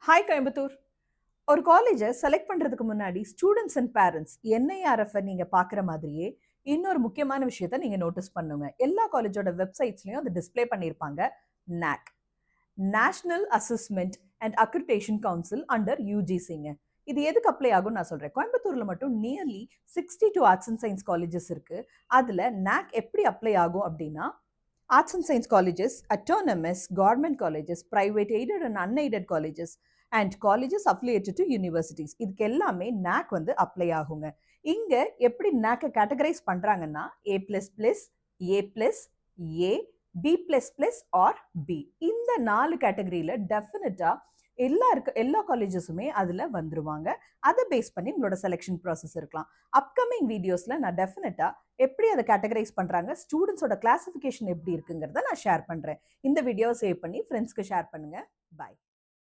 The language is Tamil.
ஹாய் கோயம்புத்தூர். ஒரு காலேஜை செலக்ட் பண்றதுக்கு முன்னாடி ஸ்டூடெண்ட்ஸ் அண்ட் பேரண்ட்ஸ் NIRF நீங்க பார்க்குற மாதிரியே இன்னொரு முக்கியமான விஷயத்த நீங்க நோட்டீஸ் பண்ணுங்க. எல்லா காலேஜோட வெப்சைட்ஸ்லயும் அது டிஸ்ப்ளே பண்ணியிருப்பாங்க. NAC, national assessment and accreditation council under UGCங்க. இது எதுக்கு அப்ளை ஆகும் நான் சொல்றேன். கோயம்புத்தூர்ல மட்டும் nearly 62 arts and science colleges இருக்கு. அதுல NAC எப்படி அப்ளை ஆகும் அப்படின்னா, arts and science colleges, autonomous, government colleges, private aided and unaided colleges and colleges affiliated to universities, இதுக்கு எல்லாமே NAC வந்து அப்ளை ஆகுங்க. இங்க எப்படி NAC கேட்டகரைஸ் பண்றாங்கன்னா A++, A+, A, B++ or B, இந்த 4 கேட்டகரியில டெஃபினட்டா எல்லா காலேஜஸுமே அதுல வந்துருவாங்க. அதை பேஸ் பண்ணி உங்களோட செலெக்ஷன் ப்ராசஸ் இருக்கலாம். அப்கமிங் வீடியோஸ்ல நான் டெஃபினட்டா எப்படி அதை கேட்டகரைஸ் பண்றாங்க, ஸ்டூடெண்ட்ஸோட கிளாசிஃபிகேஷன் எப்படி இருக்குங்கிறத நான் ஷேர் பண்றேன். இந்த வீடியோவை சேவ் பண்ணி ஃப்ரெண்ட்ஸ்க்கு ஷேர் பண்ணுங்க. பாய்.